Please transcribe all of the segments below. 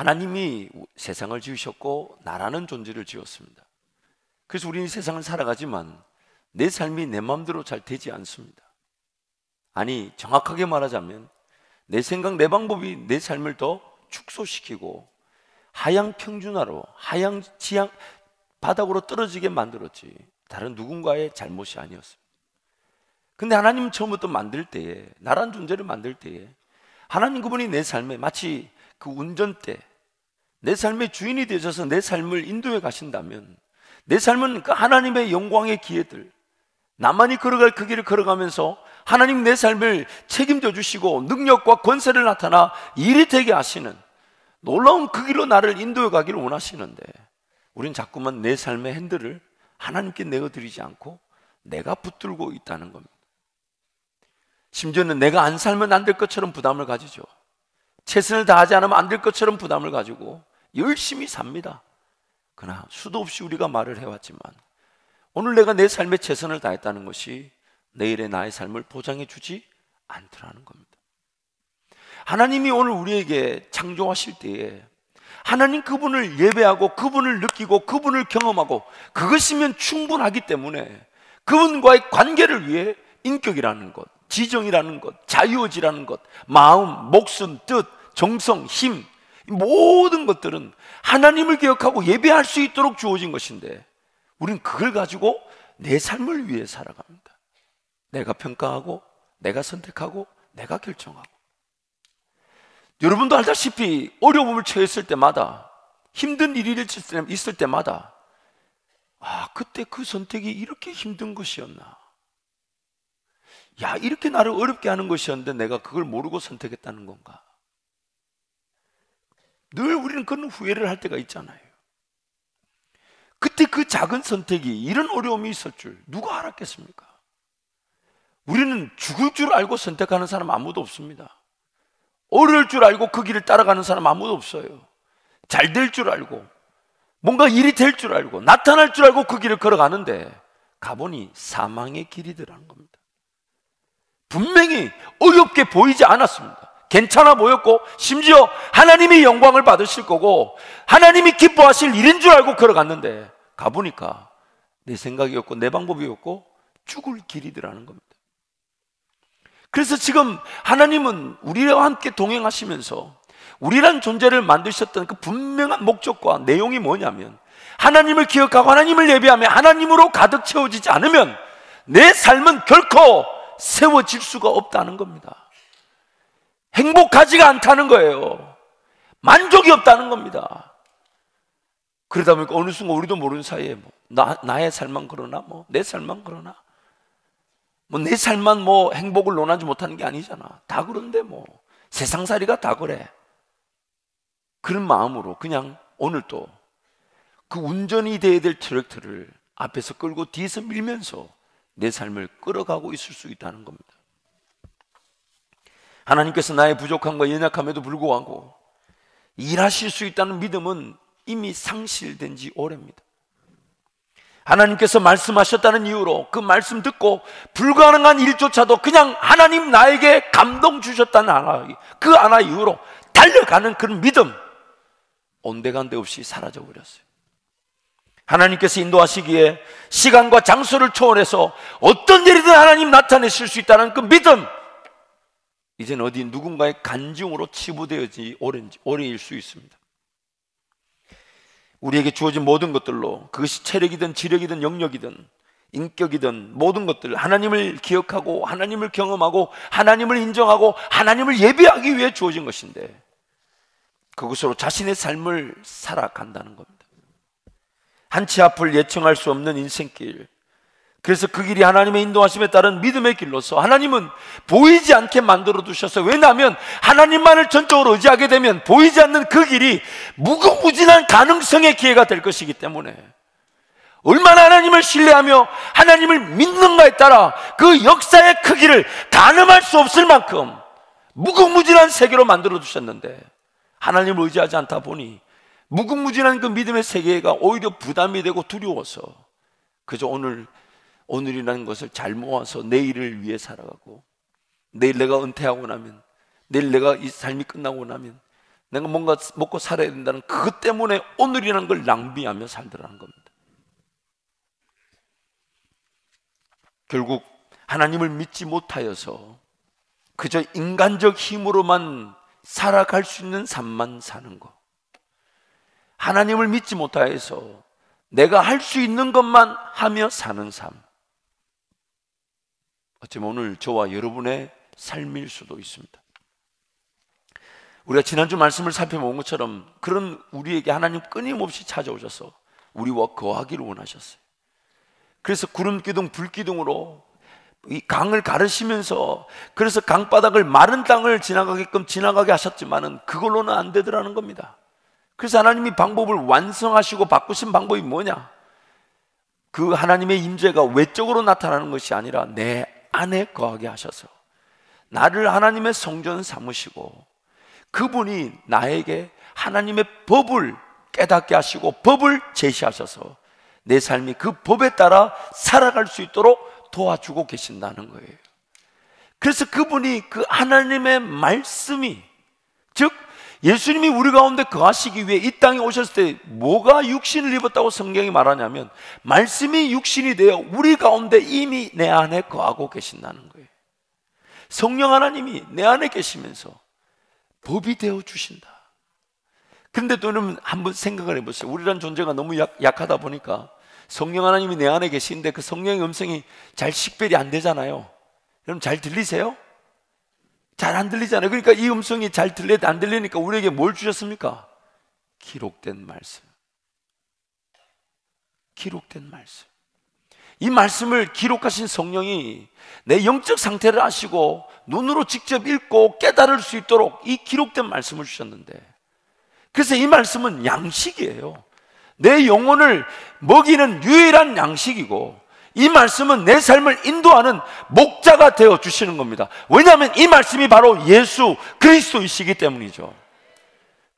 하나님이 세상을 지으셨고 나라는 존재를 지었습니다. 그래서 우리는 세상을 살아가지만 내 삶이 내 마음대로 잘 되지 않습니다. 아니, 정확하게 말하자면 내 생각, 내 방법이 내 삶을 더 축소시키고 하향 평준화로, 하향 지향 바닥으로 떨어지게 만들었지 다른 누군가의 잘못이 아니었습니다. 근데 하나님 처음부터 만들 때에, 나라는 존재를 만들 때에 하나님 그분이 내 삶에 마치 그 운전대, 내 삶의 주인이 되셔서 내 삶을 인도해 가신다면 내 삶은 그 하나님의 영광의 기회들, 나만이 걸어갈 그 길을 걸어가면서 하나님 내 삶을 책임져 주시고 능력과 권세를 나타나 일이 되게 하시는 놀라운 그 길로 나를 인도해 가기를 원하시는데 우린 자꾸만 내 삶의 핸들을 하나님께 내어드리지 않고 내가 붙들고 있다는 겁니다. 심지어는 내가 안 살면 안 될 것처럼 부담을 가지죠. 최선을 다하지 않으면 안 될 것처럼 부담을 가지고 열심히 삽니다. 그러나 수도 없이 우리가 말을 해왔지만 오늘 내가 내 삶에 최선을 다했다는 것이 내일의 나의 삶을 보장해 주지 않더라는 겁니다. 하나님이 오늘 우리에게 창조하실 때에 하나님 그분을 예배하고 그분을 느끼고 그분을 경험하고 그것이면 충분하기 때문에 그분과의 관계를 위해 인격이라는 것, 지정이라는 것, 자유의지라는 것, 마음, 목숨, 뜻, 정성, 힘, 모든 것들은 하나님을 기억하고 예배할 수 있도록 주어진 것인데 우리는 그걸 가지고 내 삶을 위해 살아갑니다. 내가 평가하고 내가 선택하고 내가 결정하고. 여러분도 알다시피 어려움을 처했을 때마다, 힘든 일이 있을 때마다 그때 그 선택이 이렇게 힘든 것이었나, 이렇게 나를 어렵게 하는 것이었는데 내가 그걸 모르고 선택했다는 건가. 늘 우리는 그런 후회를 할 때가 있잖아요. 그때 그 작은 선택이 이런 어려움이 있을 줄 누가 알았겠습니까? 우리는 죽을 줄 알고 선택하는 사람 아무도 없습니다. 어려울 줄 알고 그 길을 따라가는 사람 아무도 없어요. 잘 될 줄 알고 뭔가 일이 될 줄 알고 나타날 줄 알고 그 길을 걸어가는데 가보니 사망의 길이더라는 겁니다. 분명히 어렵게 보이지 않았습니다. 괜찮아 보였고 심지어 하나님이 영광을 받으실 거고 하나님이 기뻐하실 일인 줄 알고 걸어갔는데 가보니까 내 생각이었고 내 방법이었고 죽을 길이더라는 겁니다. 그래서 지금 하나님은 우리와 함께 동행하시면서 우리란 존재를 만드셨던 그 분명한 목적과 내용이 뭐냐면 하나님을 기억하고 하나님을 예배하며 하나님으로 가득 채워지지 않으면 내 삶은 결코 세워질 수가 없다는 겁니다. 행복하지가 않다는 거예요. 만족이 없다는 겁니다. 그러다 보니까 어느 순간 우리도 모르는 사이에 나의 삶만 그러나 내 삶만 그러나 내 삶만 행복을 논하지 못하는 게 아니잖아. 다 그런데 세상살이가 다 그래. 그런 마음으로 그냥 오늘도 그 운전이 돼야 될 트랙터를 앞에서 끌고 뒤에서 밀면서 내 삶을 끌어가고 있을 수 있다는 겁니다. 하나님께서 나의 부족함과 연약함에도 불구하고 일하실 수 있다는 믿음은 이미 상실된 지 오래입니다. 하나님께서 말씀하셨다는 이유로 그 말씀 듣고 불가능한 일조차도 그냥 하나님 나에게 감동 주셨다는 그 하나 이유로 달려가는 그런 믿음 온데간데 없이 사라져 버렸어요. 하나님께서 인도하시기에 시간과 장소를 초월해서 어떤 일이든 하나님 나타내실 수 있다는 그 믿음, 이제는 어디 누군가의 간증으로 치부되어지 오래일 수 있습니다. 우리에게 주어진 모든 것들로 그것이 체력이든 지력이든 영역이든 인격이든 모든 것들 하나님을 기억하고 하나님을 경험하고 하나님을 인정하고 하나님을 예배하기 위해 주어진 것인데 그것으로 자신의 삶을 살아간다는 겁니다. 한치 앞을 예측할 수 없는 인생길, 그래서 그 길이 하나님의 인도하심에 따른 믿음의 길로서 하나님은 보이지 않게 만들어 두셨어요. 왜냐하면 하나님만을 전적으로 의지하게 되면 보이지 않는 그 길이 무궁무진한 가능성의 기회가 될 것이기 때문에 얼마나 하나님을 신뢰하며 하나님을 믿는가에 따라 그 역사의 크기를 가늠할 수 없을 만큼 무궁무진한 세계로 만들어 두셨는데 하나님을 의지하지 않다 보니 무궁무진한 그 믿음의 세계가 오히려 부담이 되고 두려워서 그저 오늘이라는 것을 잘 모아서 내일을 위해 살아가고 내일 내가 은퇴하고 나면, 내일 내가 이 삶이 끝나고 나면 내가 뭔가 먹고 살아야 된다는 그것 때문에 오늘이라는 걸 낭비하며 살더라는 겁니다. 결국 하나님을 믿지 못하여서 그저 인간적 힘으로만 살아갈 수 있는 삶만 사는 것, 하나님을 믿지 못하여서 내가 할 수 있는 것만 하며 사는 삶, 어쩌면 오늘 저와 여러분의 삶일 수도 있습니다. 우리가 지난주 말씀을 살펴본 것처럼 그런 우리에게 하나님 끊임없이 찾아오셔서 우리와 거하기를 원하셨어요. 그래서 구름기둥 불기둥으로 이 강을 가르시면서, 그래서 강바닥을 마른 땅을 지나가게끔 지나가게 하셨지만은 그걸로는 안 되더라는 겁니다. 그래서 하나님이 방법을 완성하시고 바꾸신 방법이 뭐냐? 그 하나님의 임재가 외적으로 나타나는 것이 아니라 내 안에 거하게 하셔서 나를 하나님의 성전 삼으시고, 그분이 나에게 하나님의 법을 깨닫게 하시고 법을 제시하셔서 내 삶이 그 법에 따라 살아갈 수 있도록 도와주고 계신다는 거예요. 그래서 그분이, 그 하나님의 말씀이, 즉 예수님이 우리 가운데 거하시기 위해 이 땅에 오셨을 때 뭐가 육신을 입었다고 성경이 말하냐면, 말씀이 육신이 되어 우리 가운데 이미 내 안에 거하고 계신다는 거예요. 성령 하나님이 내 안에 계시면서 법이 되어 주신다. 그런데 또 여러분 한번 생각을 해보세요. 우리란 존재가 너무 약하다 보니까 성령 하나님이 내 안에 계시는데 그 성령의 음성이 잘 식별이 안 되잖아요. 여러분 잘 들리세요? 잘 안 들리잖아요. 그러니까 이 음성이 잘 안 들리니까 우리에게 뭘 주셨습니까? 기록된 말씀. 기록된 말씀. 이 말씀을 기록하신 성령이 내 영적 상태를 아시고 눈으로 직접 읽고 깨달을 수 있도록 이 기록된 말씀을 주셨는데, 그래서 이 말씀은 양식이에요. 내 영혼을 먹이는 유일한 양식이고, 이 말씀은 내 삶을 인도하는 목자가 되어 주시는 겁니다. 왜냐하면 이 말씀이 바로 예수 그리스도이시기 때문이죠.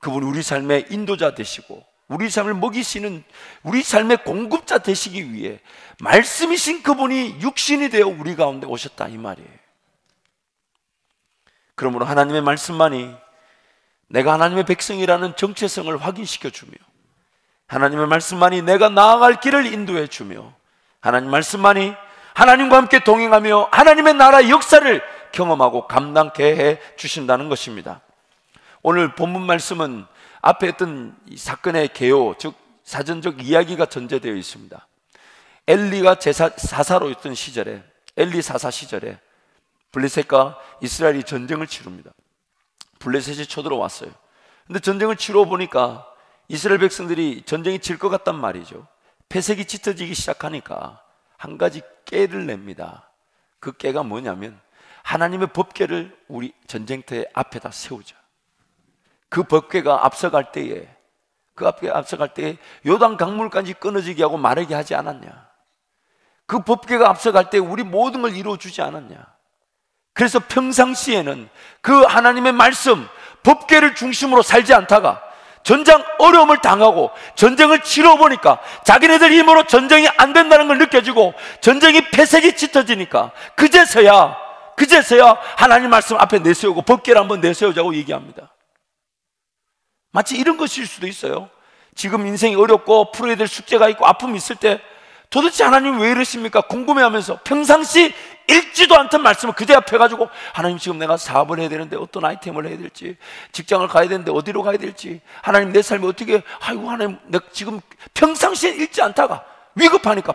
그분이 우리 삶의 인도자 되시고 우리 삶을 먹이시는, 우리 삶의 공급자 되시기 위해 말씀이신 그분이 육신이 되어 우리 가운데 오셨다, 이 말이에요. 그러므로 하나님의 말씀만이 내가 하나님의 백성이라는 정체성을 확인시켜 주며, 하나님의 말씀만이 내가 나아갈 길을 인도해 주며, 하나님 말씀만이 하나님과 함께 동행하며 하나님의 나라의 역사를 경험하고 감당케 해 주신다는 것입니다. 오늘 본문 말씀은 앞에 했던 이 사건의 개요, 즉 사전적 이야기가 전제되어 있습니다. 엘리가 사사로 있던 시절에, 엘리 사사 시절에 블레셋과 이스라엘이 전쟁을 치릅니다. 블레셋이 쳐들어왔어요. 근데 전쟁을 치러 보니까 이스라엘 백성들이 전쟁이 질 것 같단 말이죠. 패색이 짙어지기 시작하니까 한 가지 깨를 냅니다. 그 깨가 뭐냐면, 하나님의 법궤를 우리 전쟁터의 앞에다 세우자. 그 법궤가 앞서갈 때에, 그 앞에 앞서갈 때에 요단 강물까지 끊어지게 하고 마르게 하지 않았냐? 그 법궤가 앞서갈 때 우리 모든 걸 이루어주지 않았냐? 그래서 평상시에는 그 하나님의 말씀, 법궤를 중심으로 살지 않다가 전장 어려움을 당하고 전쟁을 치러보니까 자기네들 힘으로 전쟁이 안 된다는 걸 느껴지고 전쟁이 패색이 짙어지니까 그제서야 하나님 말씀 앞에 내세우고 법궤를 한번 내세우자고 얘기합니다. 마치 이런 것일 수도 있어요. 지금 인생이 어렵고 풀어야 될 숙제가 있고 아픔이 있을 때 도대체 하나님 왜 이러십니까? 궁금해하면서 평상시 읽지도 않던 말씀을 그대 앞에 가지고, 하나님 지금 내가 사업을 해야 되는데 어떤 아이템을 해야 될지, 직장을 가야 되는데 어디로 가야 될지, 하나님 내 삶이 어떻게, 아이고 하나님 내가 지금 평상시에 읽지 않다가 위급하니까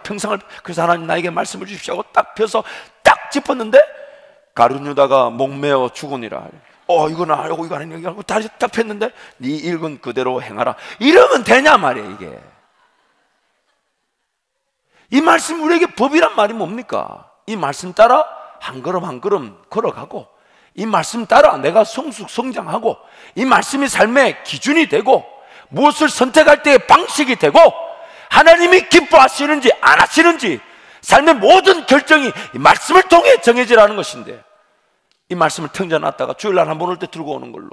그래서 하나님 나에게 말씀을 주십시오 하고 딱 펴서 딱 짚었는데 가룟 유다가 목매어 죽으니라. 이거는 알고 이거 아니냐 하고 다시 딱 폈는데 네 읽은 그대로 행하라. 이러면 되냐 말이야. 이게 이 말씀 우리에게 법이란 말이 뭡니까? 이 말씀 따라 한 걸음 한 걸음 걸어가고, 이 말씀 따라 내가 성장하고, 이 말씀이 삶의 기준이 되고 무엇을 선택할 때의 방식이 되고, 하나님이 기뻐하시는지 안 하시는지 삶의 모든 결정이 이 말씀을 통해 정해지라는 것인데, 이 말씀을 던져놨다가 주일날 한 번 올 때 들고 오는 걸로.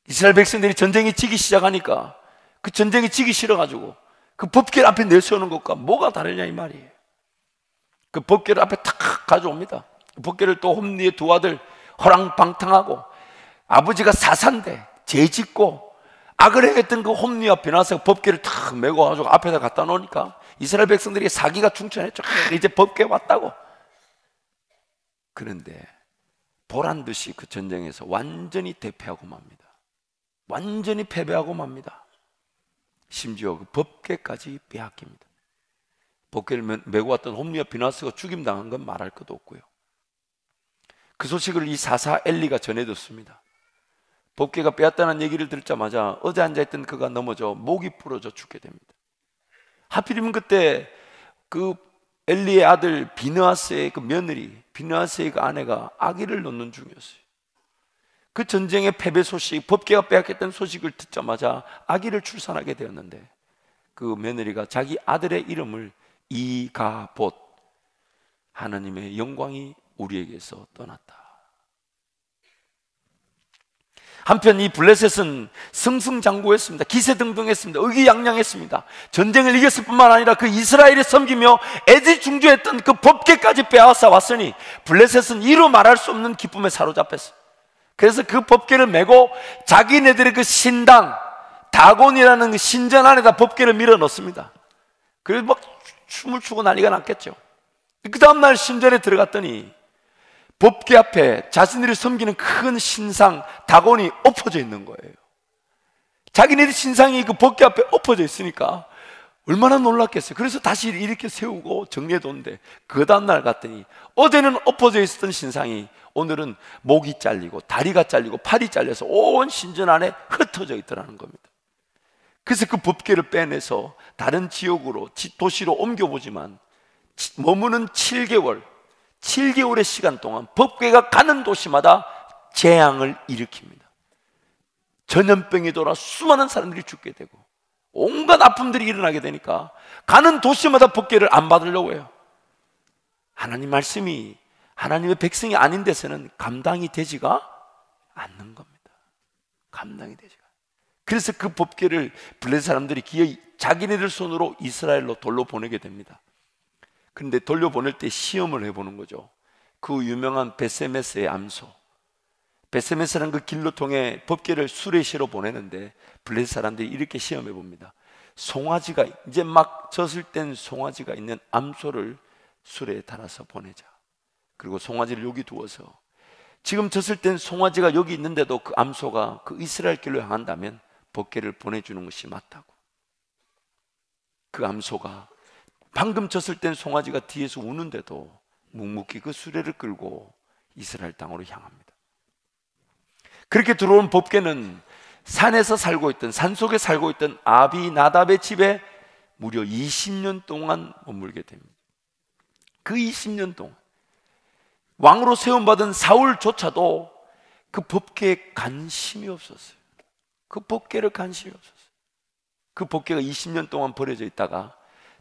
이스라엘 백성들이 전쟁이 지기 시작하니까 그 전쟁이 지기 싫어가지고 그 법궤를 앞에 내세우는 것과 뭐가 다르냐 이 말이에요. 그 법궤를 앞에 탁 가져옵니다. 그 법궤를 또 홈리의 두 아들 허랑방탕하고, 아버지가 사사인데 죄짓고 악을 행했던 그 홈리와 비나스가 법궤를 탁 메고 가지고 앞에다 갖다 놓으니까 이스라엘 백성들이 사기가 충천했죠. 이제 법궤 왔다고. 그런데 보란 듯이 그 전쟁에서 완전히 대패하고 맙니다. 완전히 패배하고 맙니다. 심지어 그 법궤까지 빼앗깁니다. 법궤를 메고 왔던 홈리와 비나스가 죽임당한 건 말할 것도 없고요. 그 소식을 이 사사 엘리가 전해 듣습니다. 법궤가 빼앗다는 얘기를 듣자마자 어제 앉아있던 그가 넘어져 목이 부러져 죽게 됩니다. 하필이면 그때 그 엘리의 아들 비느하스의 그 며느리, 비느하스의 그 아내가 아기를 낳는 중이었어요. 그 전쟁의 패배 소식, 법궤가 빼앗겼다는 소식을 듣자마자 아기를 출산하게 되었는데 그 며느리가 자기 아들의 이름을 이가봇, 하나님의 영광이 우리에게서 떠났다. 한편 이 블레셋은 승승장구했습니다. 기세등등했습니다. 의기양양했습니다. 전쟁을 이겼을 뿐만 아니라 그 이스라엘을 섬기며 애지중지했던 그 법궤까지 빼앗아 왔으니 블레셋은 이루 말할 수 없는 기쁨에 사로잡혔어요. 그래서 그 법궤를 메고 자기네들의 그 신당 다곤이라는 그 신전 안에다 법궤를 밀어 넣습니다. 그래서 막 춤을 추고 난리가 났겠죠. 그 다음날 신전에 들어갔더니 법궤 앞에 자신들이 섬기는 큰 신상 다곤이 엎어져 있는 거예요. 자기네들 신상이 그 법궤 앞에 엎어져 있으니까 얼마나 놀랐겠어요. 그래서 다시 이렇게 세우고 정리해 뒀는데 그 다음날 갔더니 어제는 엎어져 있었던 신상이 오늘은 목이 잘리고 다리가 잘리고 팔이 잘려서 온 신전 안에 흩어져 있더라는 겁니다. 그래서 그 법궤를 빼내서 다른 지역으로 도시로 옮겨보지만 머무는 7개월의 시간 동안 법궤가 가는 도시마다 재앙을 일으킵니다. 전염병이 돌아 수많은 사람들이 죽게 되고 온갖 아픔들이 일어나게 되니까 가는 도시마다 법궤를 안 받으려고 해요. 하나님 말씀이 하나님의 백성이 아닌 데서는 감당이 되지가 않는 겁니다. 감당이 되지가. 그래서 그 법궤를 블레셋 사람들이 기어이 자기네들 손으로 이스라엘로 돌로 보내게 됩니다. 그런데 돌려보낼 때 시험을 해보는 거죠. 그 유명한 베세메스의 암소, 베세메스라는 그 길로 통해 법궤를 수레시로 보내는데 블레셋 사람들이 이렇게 시험해 봅니다. 송아지가 이제 막 젖을 땐 송아지가 있는 암소를 수레에 달아서 보내자. 그리고 송아지를 여기 두어서 지금 젖을 땐 송아지가 여기 있는데도 그 암소가 그 이스라엘 길로 향한다면 법궤를 보내주는 것이 맞다고. 그 암소가 방금 젖을 땐 송아지가 뒤에서 우는데도 묵묵히 그 수레를 끌고 이스라엘 땅으로 향합니다. 그렇게 들어온 법궤는 산에서 살고 있던, 산속에 살고 있던 아비나답의 집에 무려 20년 동안 머물게 됩니다. 그 20년 동안 왕으로 세움받은 사울조차도 그 법궤에 관심이 없었어요. 그 법궤를 관심이 없었어요. 그 법궤가 20년 동안 버려져 있다가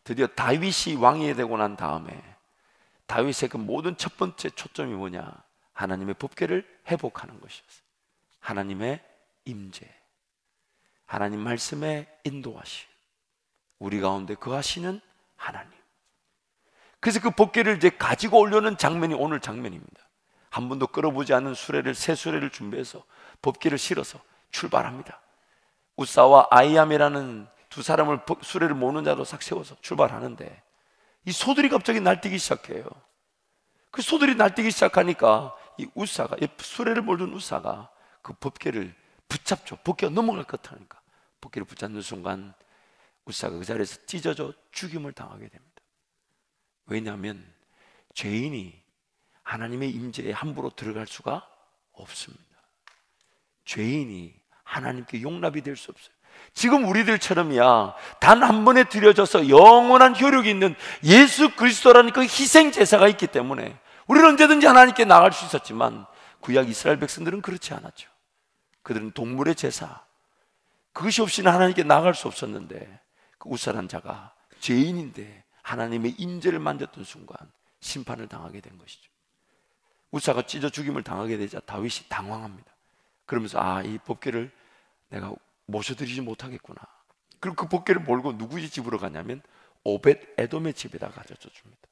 드디어 다윗이 왕이 되고 난 다음에 다윗의 그 모든 첫 번째 초점이 뭐냐? 하나님의 법궤를 회복하는 것이었어요. 하나님의 임재, 하나님 말씀의 인도하심, 우리 가운데 거하시는 하나님. 그래서 그 법궤를 이제 가지고 오려는 장면이 오늘 장면입니다. 한 번도 끌어보지 않은 수레를, 새 수레를 준비해서 법궤를 실어서 출발합니다. 우사와 아이암이라는 두 사람을 수레를 모는 자로 싹 세워서 출발하는데 이 소들이 갑자기 날뛰기 시작해요. 그 소들이 날뛰기 시작하니까 이 우사가, 이 수레를 몰던 우사가 그 법궤를 붙잡죠. 법궤가 넘어갈 것 같으니까 법궤를 붙잡는 순간 우사가 그 자리에서 찢어져 죽임을 당하게 됩니다. 왜냐하면 죄인이 하나님의 임재에 함부로 들어갈 수가 없습니다. 죄인이 하나님께 용납이 될 수 없어요. 지금 우리들처럼이야 단 한 번에 드려져서 영원한 효력이 있는 예수 그리스도라는 그 희생 제사가 있기 때문에 우리는 언제든지 하나님께 나갈 수 있었지만 구약 이스라엘 백성들은 그렇지 않았죠. 그들은 동물의 제사, 그것이 없이는 하나님께 나갈 수 없었는데 그 우사란 자가 죄인인데 하나님의 임재를 만졌던 순간 심판을 당하게 된 것이죠. 우사가 찢어 죽임을 당하게 되자 다윗이 당황합니다. 그러면서 이 법궤를 내가 모셔드리지 못하겠구나. 그리고 그 법궤를 몰고 누구의 집으로 가냐면 오벳 에돔의 집에다 가져다 줍니다.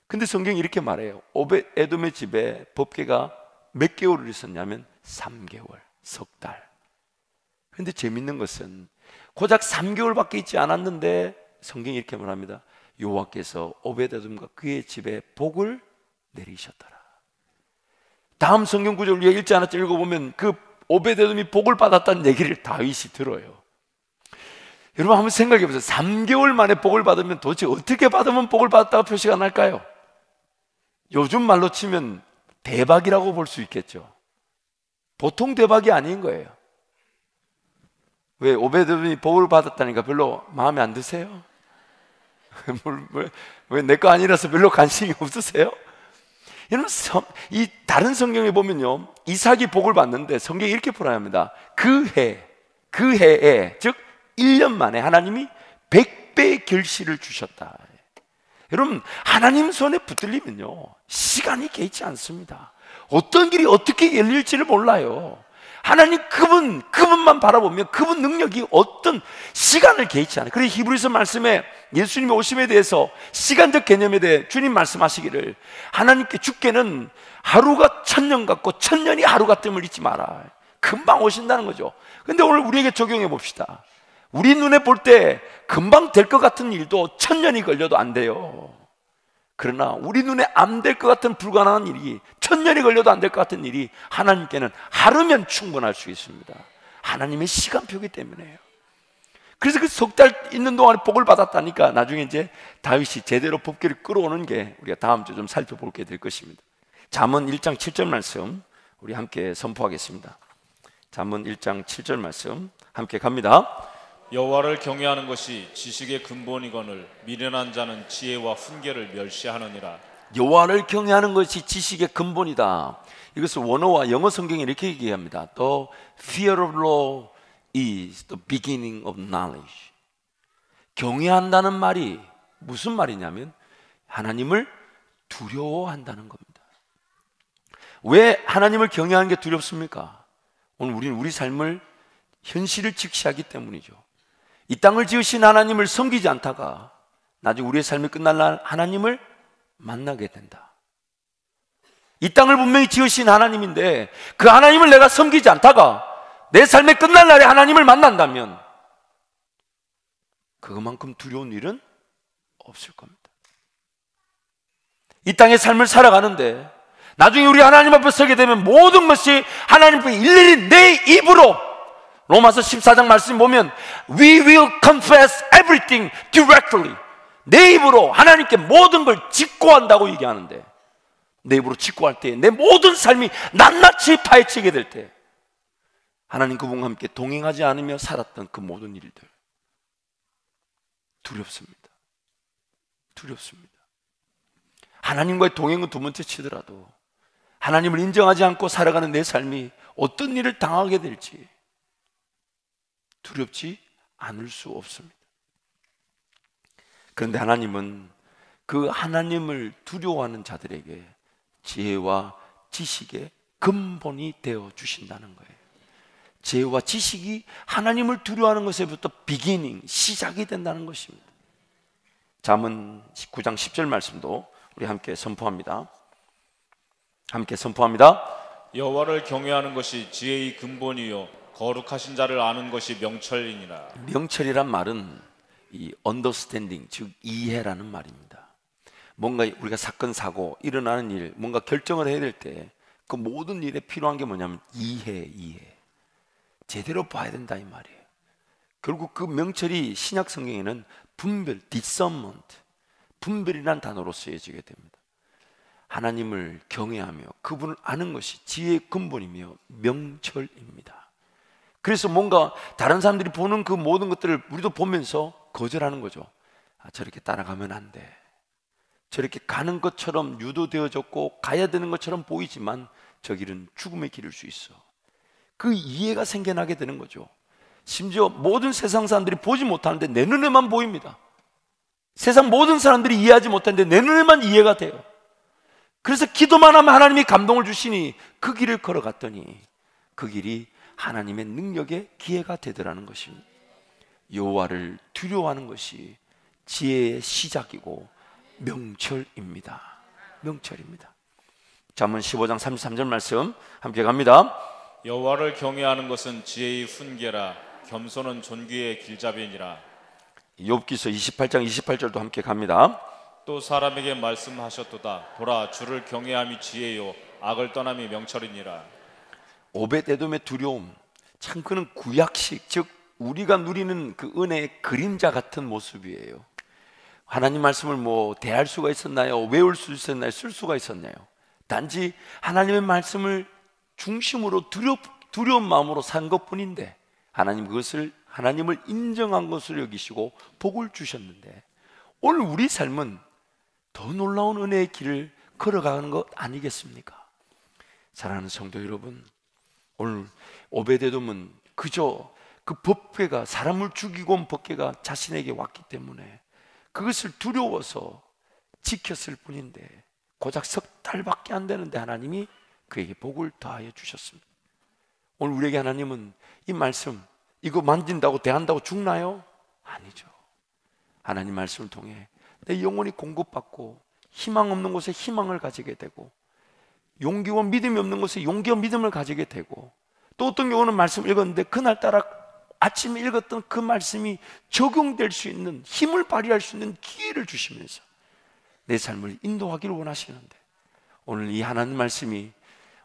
근데 성경이 이렇게 말해요. 오벳 에돔의 집에 법궤가 몇 개월을 있었냐면 3개월, 석 달. 그런데 재밌는 것은 고작 3개월밖에 있지 않았는데 성경이 이렇게 말합니다. 여호와께서 오베데돔과 그의 집에 복을 내리셨더라. 다음 성경 구절 우리가 읽지 않았죠? 읽어보면 그 오베데돔이 복을 받았다는 얘기를 다윗이 들어요. 여러분 한번 생각해 보세요. 3개월 만에 복을 받으면 도대체 어떻게 받으면 복을 받았다고 표시가 날까요? 요즘 말로 치면 대박이라고 볼 수 있겠죠. 보통 대박이 아닌 거예요. 왜 오베데돔이 복을 받았다니까 별로 마음에 안 드세요? 왜 내 거 아니라서 별로 관심이 없으세요? 여러분 이 다른 성경에 보면요, 이삭이 복을 받는데 성경이 이렇게 풀어야 그 해에 즉 1년 만에 하나님이 100배의 결실을 주셨다. 여러분 하나님 손에 붙들리면요 시간이 개의치 않습니다. 어떤 길이 어떻게 열릴지를 몰라요. 하나님 그분만 바라보면 그분 능력이 어떤 시간을 개의치 않아요. 그래서 히브리서 말씀에 예수님의 오심에 대해서 시간적 개념에 대해 주님 말씀하시기를 하나님께 주께는 하루가 1000년 같고 1000년이 하루 같음을 잊지 마라. 금방 오신다는 거죠. 근데 오늘 우리에게 적용해 봅시다. 우리 눈에 볼 때 금방 될 것 같은 일도 1000년이 걸려도 안 돼요. 그러나 우리 눈에 안 될 것 같은 불가능한 일이 1000년이 걸려도 안 될 것 같은 일이 하나님께는 하루면 충분할 수 있습니다. 하나님의 시간표이기 때문에요. 그래서 그 석 달 있는 동안에 복을 받았다니까 나중에 이제 다윗이 제대로 법궤를 끌어오는 게 우리가 다음 주 좀 살펴볼게 될 것입니다. 잠언 1장 7절 말씀 우리 함께 선포하겠습니다. 잠언 1장 7절 말씀 함께 갑니다. 여호와를 경외하는 것이 지식의 근본이거늘 미련한 자는 지혜와 훈계를 멸시하느니라. 여호와를 경외하는 것이 지식의 근본이다. 이것을 원어와 영어 성경이 이렇게 얘기합니다. The fear of law is the beginning of knowledge. 경외한다는 말이 무슨 말이냐면 하나님을 두려워한다는 겁니다. 왜 하나님을 경외하는 게 두렵습니까? 오늘 우리는 우리 삶을 현실을 직시하기 때문이죠. 이 땅을 지으신 하나님을 섬기지 않다가 나중에 우리의 삶이 끝날 날 하나님을 만나게 된다. 이 땅을 분명히 지으신 하나님인데 그 하나님을 내가 섬기지 않다가 내 삶의 끝날 날에 하나님을 만난다면 그것만큼 두려운 일은 없을 겁니다. 이 땅의 삶을 살아가는데 나중에 우리 하나님 앞에 서게 되면 모든 것이 하나님 앞에 일일이 내 입으로, 로마서 14장 말씀 보면 We will confess everything directly. 내 입으로 하나님께 모든 걸 직고한다고 얘기하는데 내 입으로 직고할 때 내 모든 삶이 낱낱이 파헤치게 될 때 하나님 그분과 함께 동행하지 않으며 살았던 그 모든 일들 두렵습니다. 두렵습니다. 하나님과의 동행은 두 번째 치더라도 하나님을 인정하지 않고 살아가는 내 삶이 어떤 일을 당하게 될지 두렵지 않을 수 없습니다. 그런데 하나님은 그 하나님을 두려워하는 자들에게 지혜와 지식의 근본이 되어 주신다는 거예요. 지혜와 지식이 하나님을 두려워하는 것에부터 비기닝, 시작이 된다는 것입니다. 잠언 9장 10절 말씀도 우리 함께 선포합니다. 함께 선포합니다. 여호와를 경외하는 것이 지혜의 근본이요 거룩하신 자를 아는 것이 명철이니라. 명철이란 말은 이 understanding, 즉 이해라는 말입니다. 뭔가 우리가 사건 사고 일어나는 일, 뭔가 결정을 해야 될 때 그 모든 일에 필요한 게 뭐냐면 이해. 제대로 봐야 된다 이 말이에요. 결국 그 명철이 신약 성경에는 분별, discernment, 분별이라는 단어로 쓰여지게 됩니다. 하나님을 경외하며 그분을 아는 것이 지혜의 근본이며 명철입니다. 그래서 뭔가 다른 사람들이 보는 그 모든 것들을 우리도 보면서 거절하는 거죠. 저렇게 따라가면 안 돼. 저렇게 가는 것처럼 유도되어졌고 가야 되는 것처럼 보이지만 저 길은 죽음의 길일 수 있어. 그 이해가 생겨나게 되는 거죠. 심지어 모든 세상 사람들이 보지 못하는데 내 눈에만 보입니다. 세상 모든 사람들이 이해하지 못하는데 내 눈에만 이해가 돼요. 그래서 기도만 하면 하나님이 감동을 주시니 그 길을 걸어갔더니 그 길이 하나님의 능력의 기회가 되더라는 것입니다. 여호와를 두려워하는 것이 지혜의 시작이고 명철입니다. 명철입니다. 잠언 15장 33절 말씀 함께 갑니다. 여호와를 경외하는 것은 지혜의 훈계라. 겸손은 존귀의 길잡이니라. 욥기서 28장 28절도 함께 갑니다. 또 사람에게 말씀하셨도다. 보라, 주를 경외함이 지혜요 악을 떠남이 명철이니라. 오벳에돔의 두려움, 참 그는 구약식, 즉 우리가 누리는 그 은혜의 그림자 같은 모습이에요. 하나님 말씀을 뭐 대할 수가 있었나요? 외울 수 있었나요? 쓸 수가 있었나요? 단지 하나님의 말씀을 중심으로 두려운 마음으로 산 것뿐인데 하나님 그것을 하나님을 인정한 것으로 여기시고 복을 주셨는데, 오늘 우리 삶은 더 놀라운 은혜의 길을 걸어가는 것 아니겠습니까? 사랑하는 성도 여러분, 오늘 오벳에돔은 그저 그 법궤가, 사람을 죽이고 온 법궤가 자신에게 왔기 때문에 그것을 두려워서 지켰을 뿐인데 고작 석 달밖에 안 되는데 하나님이 그에게 복을 더하여 주셨습니다. 오늘 우리에게 하나님은 이 말씀, 이거 만진다고 대한다고 죽나요? 아니죠. 하나님 말씀을 통해 내 영혼이 공급받고 희망 없는 곳에 희망을 가지게 되고, 용기와 믿음이 없는 곳에 용기와 믿음을 가지게 되고, 또 어떤 경우는 말씀을 읽었는데 그날따라 아침에 읽었던 그 말씀이 적용될 수 있는, 힘을 발휘할 수 있는 기회를 주시면서 내 삶을 인도하기를 원하시는데, 오늘 이 하나님 말씀이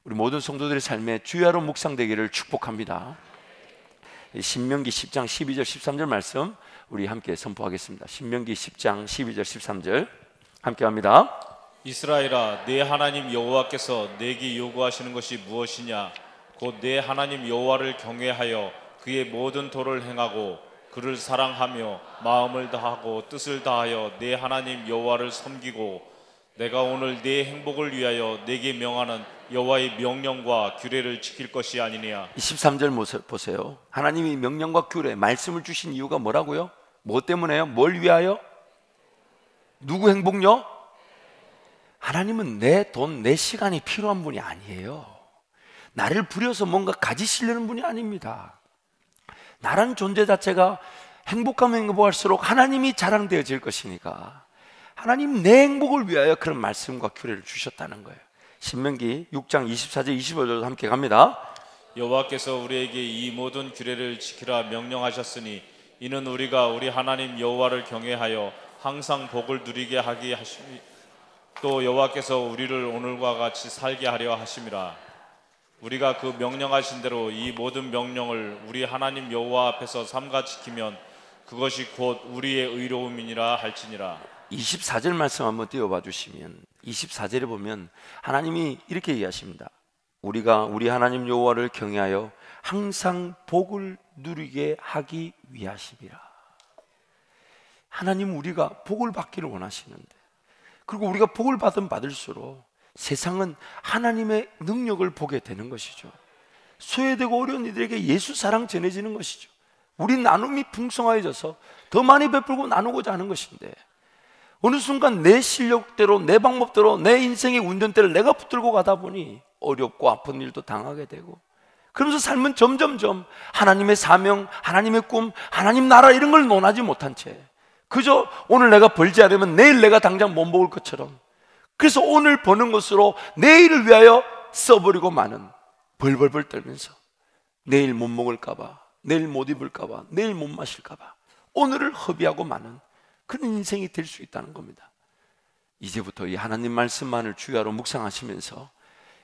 우리 모든 성도들의 삶에 주야로 묵상되기를 축복합니다. 신명기 10장 12절 13절 말씀 우리 함께 선포하겠습니다. 신명기 10장 12절 13절 함께 합니다. 이스라엘아, 네 하나님 여호와께서 내게 요구하시는 것이 무엇이냐? 곧 네 하나님 여호와를 경외하여 그의 모든 도를 행하고 그를 사랑하며 마음을 다하고 뜻을 다하여 네 하나님 여호와를 섬기고, 내가 오늘 네 행복을 위하여 내게 명하는 여호와의 명령과 규례를 지킬 것이 아니냐. 13절 보세요. 하나님이 명령과 규례, 말씀을 주신 이유가 뭐라고요? 뭐 때문에요? 뭘 위하여? 누구 행복요? 하나님은 내 돈, 내 시간이 필요한 분이 아니에요. 나를 부려서 뭔가 가지시려는 분이 아닙니다. 나란 존재 자체가 행복하면 행복할수록 하나님이 자랑되어질 것이니까 하나님 내 행복을 위하여 그런 말씀과 규례를 주셨다는 거예요. 신명기 6장 24절 25절도 함께 갑니다. 여호와께서 우리에게 이 모든 규례를 지키라 명령하셨으니 이는 우리가 우리 하나님 여호와를 경외하여 항상 복을 누리게 하게 하시니, 또 여호와께서 우리를 오늘과 같이 살게 하려 하심이라. 우리가 그 명령하신 대로 이 모든 명령을 우리 하나님 여호와 앞에서 삼가 지키면 그것이 곧 우리의 의로움이니라 할지니라. 24절 말씀 한번 띄워봐 주시면, 24절에 보면 하나님이 이렇게 얘기하십니다. 우리가 우리 하나님 여호와를 경외하여 항상 복을 누리게 하기 위하심이라. 하나님 우리가 복을 받기를 원하시는데, 그리고 우리가 복을 받을수록 세상은 하나님의 능력을 보게 되는 것이죠. 소외되고 어려운 이들에게 예수 사랑 전해지는 것이죠. 우리 나눔이 풍성해져서 더 많이 베풀고 나누고자 하는 것인데, 어느 순간 내 실력대로, 내 방법대로 내 인생의 운전대를 내가 붙들고 가다 보니 어렵고 아픈 일도 당하게 되고, 그러면서 삶은 점점점 하나님의 사명, 하나님의 꿈, 하나님 나라 이런 걸 논하지 못한 채 그저 오늘 내가 벌지 않으면 내일 내가 당장 못 먹을 것처럼, 그래서 오늘 버는 것으로 내일을 위하여 써버리고 마는, 벌벌벌 떨면서 내일 못 먹을까봐, 내일 못 입을까봐, 내일 못 마실까봐 오늘을 허비하고 마는 그런 인생이 될 수 있다는 겁니다. 이제부터 이 하나님 말씀만을 주야로 묵상하시면서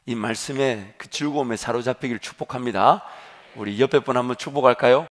이 말씀의 그 즐거움에 사로잡히기를 축복합니다. 우리 옆에 분 한번 축복할까요?